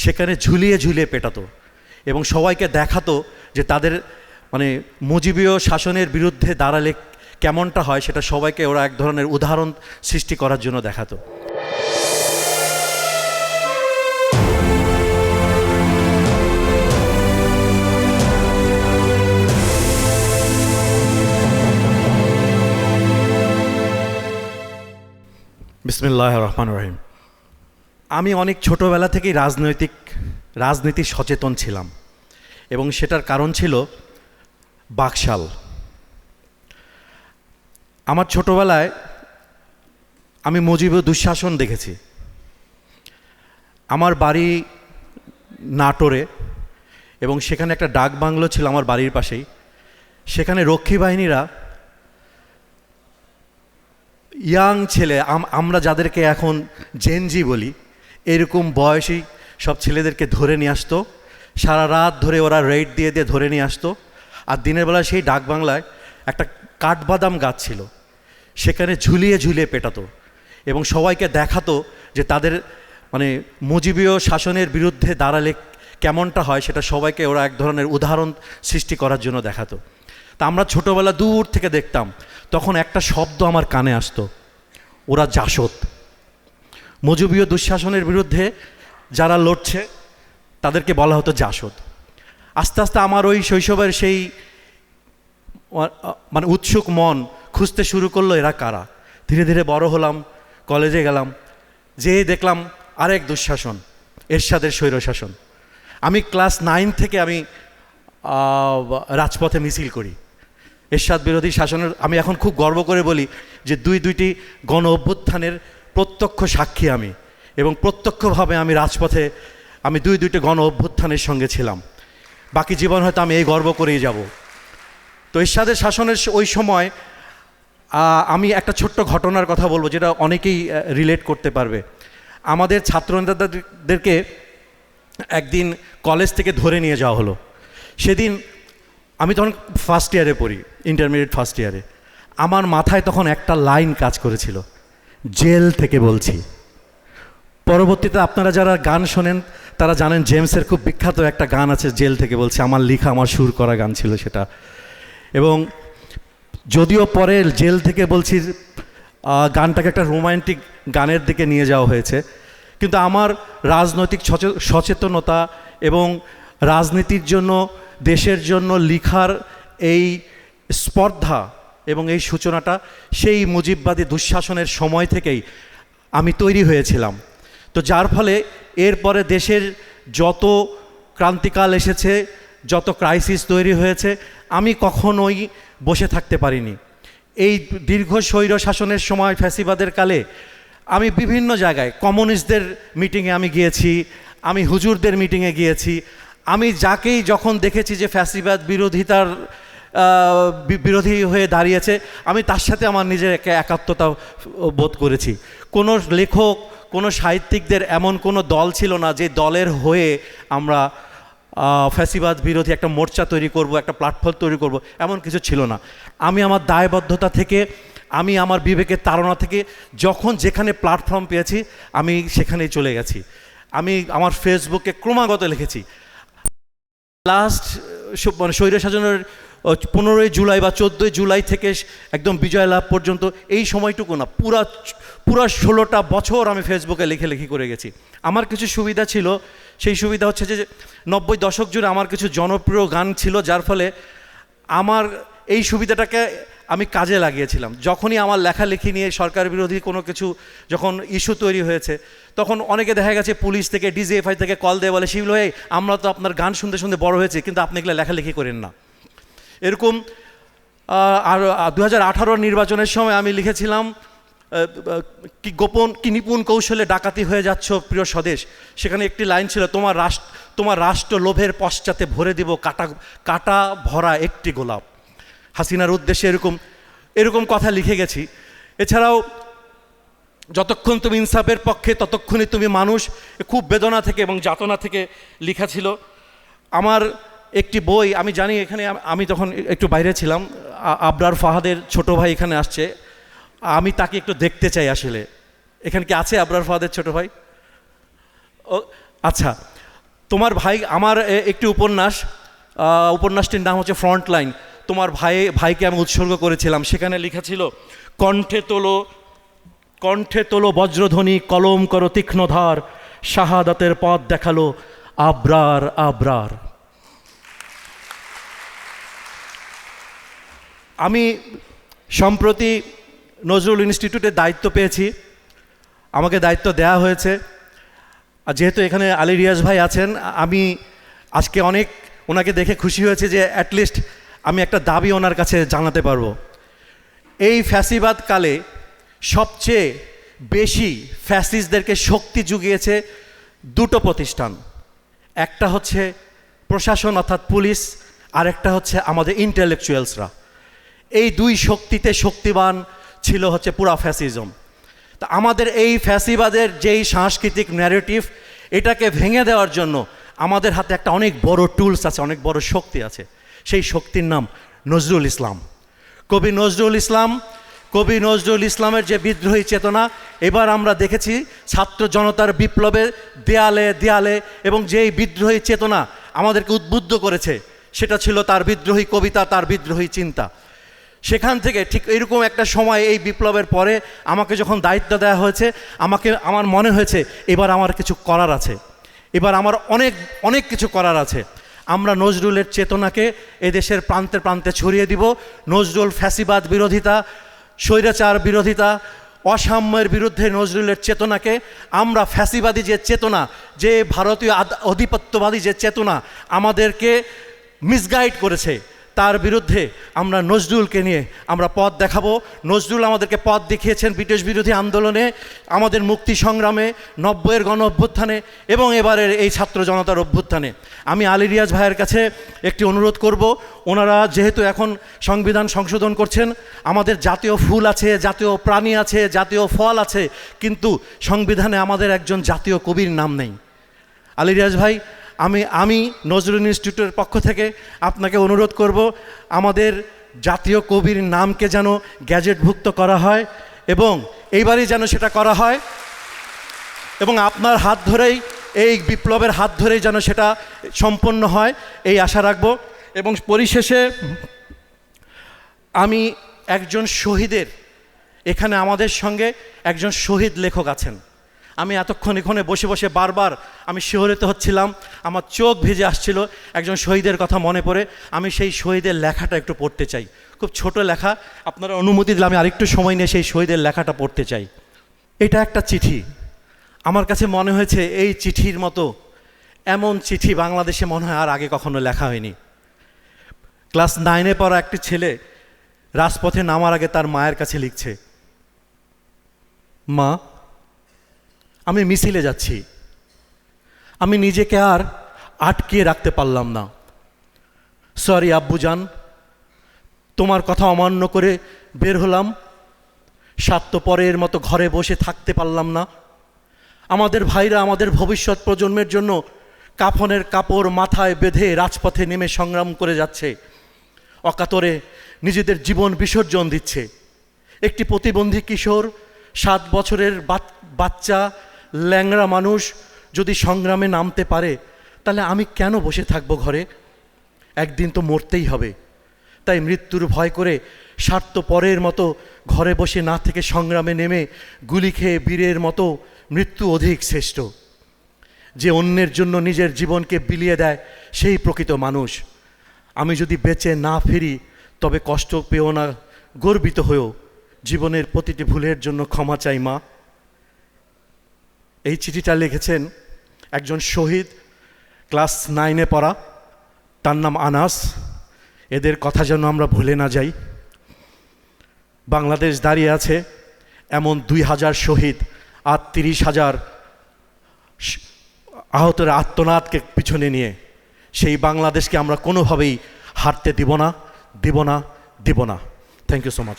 সেখানে ঝুলিয়ে ঝুলিয়ে পেটাতো এবং সবাইকে দেখাতো যে তাদের মানে মুজিবীয় শাসনের বিরুদ্ধে দাঁড়ালে কেমনটা হয় সেটা সবাইকে ওরা এক ধরনের উদাহরণ সৃষ্টি করার জন্য দেখাতো। বিসমিল্লাহির রহমানির রহিম। আমি অনেক ছোটোবেলা থেকেই রাজনীতি সচেতন ছিলাম এবং সেটার কারণ ছিল বাকশাল। আমার ছোটোবেলায় আমি মুজিবীয় দুঃশাসন দেখেছি। আমার বাড়ি নাটোরে এবং সেখানে একটা ডাক বাংলো ছিল আমার বাড়ির পাশেই। সেখানে রক্ষী বাহিনীরা ইয়াং ছেলে, আমরা যাদেরকে এখন জেনজি বলি, এরকম বয়সী সব ছেলেদেরকে ধরে নিয়ে আসতো। সারা রাত ধরে ওরা রেড দিয়ে দিয়ে ধরে নিয়ে আসতো। আর দিনের বেলা সেই ডাক বাংলায় একটা কাঠবাদাম গাছ ছিল, সেখানে ঝুলিয়ে ঝুলিয়ে পেটাতো এবং সবাইকে দেখাতো যে তাদের মানে মুজিবীয় শাসনের বিরুদ্ধে দাঁড়ালে কেমনটা হয় সেটা সবাইকে ওরা এক ধরনের উদাহরণ সৃষ্টি করার জন্য দেখাতো। তা আমরা ছোটোবেলা দূর থেকে দেখতাম, তখন একটা শব্দ আমার কানে আসতো, ওরা জাসদ। মুজিবীয় দুঃশাসনের বিরুদ্ধে যারা লড়ছে তাদেরকে বলা হতো জাসদ। আস্তে আস্তে আমার ওই শৈশবের সেই মানে উৎসুক মন খুঁজতে শুরু করলো এরা কারা। ধীরে ধীরে বড় হলাম, কলেজে গেলাম, যেয়ে দেখলাম আরেক দুঃশাসন, এরশাদের স্বৈরশাসন। আমি ক্লাস 9 থেকে আমি রাজপথে মিছিল করি এরশাদ বিরোধী শাসনের। আমি এখন খুব গর্ব করে বলি যে দুইটি গণ অভ্যুত্থানের প্রত্যক্ষ সাক্ষী আমি, এবং প্রত্যক্ষভাবে আমি রাজপথে আমি দুইটি গণ অভ্যুত্থানের সঙ্গে ছিলাম। বাকি জীবন হয়তো আমি এই গর্ব করেই যাব। তো এরশাদের শাসনের ওই সময় আমি একটা ছোট্ট ঘটনার কথা বলবো যেটা অনেকেই রিলেট করতে পারবে। আমাদের ছাত্র নেতাদেরকে একদিন কলেজ থেকে ধরে নিয়ে যাওয়া হলো। সেদিন আমি তখন ফার্স্ট ইয়ারে পড়ি, ইন্টারমিডিয়েট ফার্স্ট ইয়ারে। আমার মাথায় তখন একটা লাইন কাজ করেছিল, জেল থেকে বলছি। পরবর্তীতে আপনারা যারা গান শোনেন তারা জানেন জেমসের খুব বিখ্যাত একটা গান আছে, জেল থেকে বলছি। আমার লেখা, আমার সুর করা গান ছিল সেটা। এবং যদিও পরে জেল থেকে বলছি গানটাকে একটা রোমান্টিক গানের দিকে নিয়ে যাওয়া হয়েছে, কিন্তু আমার রাজনৈতিক সচেতনতা এবং রাজনীতির জন্য, দেশের জন্য লিখার এই স্পর্ধা এবং এই সূচনাটা সেই মুজিববাদী দুঃশাসনের সময় থেকেই আমি তৈরি হয়েছিলাম। তো যার ফলে এরপরে দেশের যত ক্রান্তিকাল এসেছে, যত ক্রাইসিস তৈরি হয়েছে, আমি কখনোই বসে থাকতে পারিনি। এই দীর্ঘ স্বৈর শাসনের সময়, ফ্যাসিবাদের কালে আমি বিভিন্ন জায়গায় কমিউনিস্টদের মিটিংয়ে আমি গিয়েছি, আমি হুজুরদের মিটিংয়ে গিয়েছি। আমি যাকেই যখন দেখেছি যে ফ্যাসিবাদ বিরোধী হয়ে দাঁড়িয়েছে, আমি তার সাথে আমার নিজের একাত্মতা বোধ করেছি। কোনো লেখক, কোনো সাহিত্যিকদের এমন কোনো দল ছিল না যে দলের হয়ে আমরা ফ্যাসিবাদ বিরোধী একটা মোর্চা তৈরি করব, একটা প্ল্যাটফর্ম তৈরি করব, এমন কিছু ছিল না। আমি আমার দায়বদ্ধতা থেকে, আমি আমার বিবেকের তাড়না থেকে যখন যেখানে প্ল্যাটফর্ম পেয়েছি আমি সেখানেই চলে গেছি। আমি আমার ফেসবুকে ক্রমাগত লিখেছি। লাস্ট মানে স্বৈরশাসনের 15ই জুলাই বা 14ই জুলাই থেকে একদম বিজয় লাভ পর্যন্ত এই সময়টুকু না, পুরা 16টা বছর আমি ফেসবুকে লেখালেখি করে গেছি। আমার কিছু সুবিধা ছিল, সেই সুবিধা হচ্ছে যে 90 দশক জুড়ে আমার কিছু জনপ্রিয় গান ছিল, যার ফলে আমার এই সুবিধাটাকে আমি কাজে লাগিয়েছিলাম। যখনই আমার লেখালেখি নিয়ে সরকার বিরোধী কোনো কিছু যখন ইস্যু তৈরি হয়েছে, তখন অনেকে দেখা গেছে পুলিশ থেকে, ডিজিএফআই থেকে কল দিয়ে বলে, শিবুল ভাই আমরা তো আপনার গান শুনতে শুনতে বড় হয়েছে, কিন্তু আপনি এগুলো লেখালেখি করেন না। এরকম আর 2018 নির্বাচনের সময় আমি লিখেছিলাম কি নিপুণ কৌশলে ডাকাতি হয়ে যাচ্ছ প্রিয় স্বদেশ। সেখানে একটি লাইন ছিল, তোমার রাষ্ট্র লোভের পশ্চাতে ভরে দিব কাটা ভরা একটি গোলাপ। হাসিনার উদ্দেশ্যে এরকম কথা লিখে গেছি। এছাড়াও যতক্ষণ তুমি ইনসাফের পক্ষে ততক্ষণই তুমি মানুষ, খুব বেদনা থেকে এবং যাতনা থেকে লেখা ছিল। আমার একটি বই, আমি জানি এখানে আমি তখন একটু বাইরে ছিলাম, আবরার ফাহাদের ছোট ভাই এখানে আসছে, আমি তাকে একটু দেখতে চাই। আসলে এখানে কি আছে আবরার ফাহাদের ছোট ভাই? ও আচ্ছা, তোমার ভাই, আমার একটি উপন্যাস, উপন্যাসটির নাম হচ্ছে ফ্রন্টলাইন। তোমার ভাইকে আমি উৎসর্গ করেছিলাম। সেখানে লেখা ছিল, কণ্ঠে তোলো বজ্রধ্বনি, কলম করো তীক্ষ্ণ ধার, শাহাদাতের পথ দেখালো আবরার আবরার। আমি সম্প্রতি নজরুল ইনস্টিটিউটের দায়িত্ব পেয়েছি, আমাকে দায়িত্ব দেওয়া হয়েছে। আর যেহেতু এখানে আলী রিয়াজ ভাই আছেন, আমি আজকে অনেক ওনাকে দেখে খুশি হয়েছে যে অ্যাটলিস্ট আমি একটা দাবি ওনার কাছে জানাতে পারবো। এই ফ্যাসিবাদ কালে সবচেয়ে বেশি ফ্যাসিস্টদেরকে শক্তি জুগিয়েছে দুটো প্রতিষ্ঠান, একটা হচ্ছে প্রশাসন অর্থাৎ পুলিশ, আর একটা হচ্ছে আমাদের ইন্টেলেকচুয়ালসরা। এই দুই শক্তিতে শক্তিবান ছিল হচ্ছে পুরা ফ্যাসিজম। তা আমাদের এই ফ্যাসিবাদের যেই সাংস্কৃতিক ন্যারেটিভ, এটাকে ভেঙে দেওয়ার জন্য আমাদের হাতে একটা অনেক বড় টুলস আছে, অনেক বড় শক্তি আছে। সেই শক্তির নাম নজরুল ইসলাম। কবি নজরুল ইসলামের যে বিদ্রোহী চেতনা, এবার আমরা দেখেছি ছাত্র জনতার বিপ্লবের দেয়ালে দেয়ালে, এবং যেই বিদ্রোহী চেতনা আমাদেরকে উদ্বুদ্ধ করেছে সেটা ছিল তার বিদ্রোহী কবিতা, তার বিদ্রোহী চিন্তা। সেখান থেকে ঠিক এরকম একটা সময়, এই বিপ্লবের পরে আমাকে যখন দায়িত্ব দেওয়া হয়েছে, আমার মনে হয়েছে এবার আমার কিছু করার আছে, এবার আমার অনেক কিছু করার আছে। আমরা নজরুলের চেতনাকে এদেশের প্রান্তে প্রান্তে ছড়িয়ে দিব। নজরুল ফ্যাসিবাদ বিরোধিতা, স্বৈরাচার বিরোধিতা, অসাম্যের বিরুদ্ধে নজরুলের চেতনাকে আমরা, ফ্যাসিবাদী যে চেতনা, যে ভারতীয় আধিপত্যবাদী যে চেতনা আমাদেরকে মিসগাইড করেছে, তার বিরুদ্ধে আমরা নজরুলকে নিয়ে আমরা পথ দেখাবো। নজরুল আমাদেরকে পথ দেখিয়েছেন ব্রিটিশ বিরোধী আন্দোলনে, আমাদের মুক্তি সংগ্রামে, 90-এর গণ অভ্যুত্থানে এবং এবারের এই ছাত্র জনতার অভ্যুত্থানে। আমি আলী রিয়াজ ভাইয়ের কাছে একটি অনুরোধ করব, ওনারা যেহেতু এখন সংবিধান সংশোধন করছেন, আমাদের জাতীয় ফুল আছে, জাতীয় প্রাণী আছে, জাতীয় ফল আছে, কিন্তু সংবিধানে আমাদের একজন জাতীয় কবির নাম নেই। আলী রিয়াজ ভাই, আমি নজরুল ইনস্টিটিউটের পক্ষ থেকে আপনাকে অনুরোধ করব, আমাদের জাতীয় কবির নামকে যেন গ্যাজেটভুক্ত করা হয়, এবং এইবারই যেন সেটা করা হয়, এবং আপনার হাত ধরেই, এই বিপ্লবের হাত ধরেই যেন সেটা সম্পন্ন হয়, এই আশা রাখব। এবং পরিশেষে আমি একজন শহীদের, এখানে আমাদের সঙ্গে একজন শহীদ লেখক আছেন। আমি এতক্ষণ এখানে বসে বসে বারবার আমি শিহরিত হচ্ছিলাম, আমার চোখ ভিজে আসছিল একজন শহীদের কথা মনে পড়ে। আমি সেই শহীদের লেখাটা একটু পড়তে চাই, খুব ছোট লেখা। আপনারা অনুমতি দিলে আমি আরেকটু সময় নিয়ে সেই শহীদের লেখাটা পড়তে চাই। এটা একটা চিঠি। আমার কাছে মনে হয়েছে এই চিঠির মতো এমন চিঠি বাংলাদেশে মনে হয় আর আগে কখনো লেখা হয়নি। ক্লাস 9-এ পড়া একটি ছেলে রাজপথে নামার আগে তার মায়ের কাছে লিখছে, মা, আমি মিছিলে যাচ্ছি, আমি নিজেকে আর আটকিয়ে রাখতে পারলাম না। সরি আব্বুজান, তোমার কথা অমান্য করে বের হলাম, স্বার্থপরের মতো ঘরে বসে থাকতে পারলাম না। আমাদের ভাইরা আমাদের ভবিষ্যৎ প্রজন্মের জন্য কাফনের কাপড় মাথায় বেঁধে রাজপথে নেমে সংগ্রাম করে যাচ্ছে, অকাতরে নিজেদের জীবন বিসর্জন দিচ্ছে। একটি প্রতিবন্ধী কিশোর, 7 বছরের বাচ্চা, ল্যাংড়া মানুষ যদি সংগ্রামে নামতে পারে, তাহলে আমি কেন বসে থাকবো ঘরে? একদিন তো মরতেই হবে। তাই মৃত্যুর ভয় করে স্বার্থপরের মতো ঘরে বসে না থেকে সংগ্রামে নেমে গুলি খেয়ে বীরের মতো মৃত্যু অধিক শ্রেষ্ঠ। যে অন্যের জন্য নিজের জীবনকে বিলিয়ে দেয়, সেই প্রকৃত মানুষ। আমি যদি বেঁচে না ফিরি তবে কষ্ট পেও না, গর্বিত হয়েও জীবনের প্রতিটি ভুলের জন্য ক্ষমা চাই মা। এই চিঠিটা লিখেছেন একজন শহীদ, ক্লাস 9-এ পড়া, তার নাম আনাস। এদের কথা যেন আমরা ভুলে না যাই। বাংলাদেশ দাঁড়িয়ে আছে এমন 2000 শহীদ আর 30,000 আহতের আত্মনাদকে পিছনে নিয়ে। সেই বাংলাদেশকে আমরা কোনোভাবেই হারতে দিব না। Thank you so much.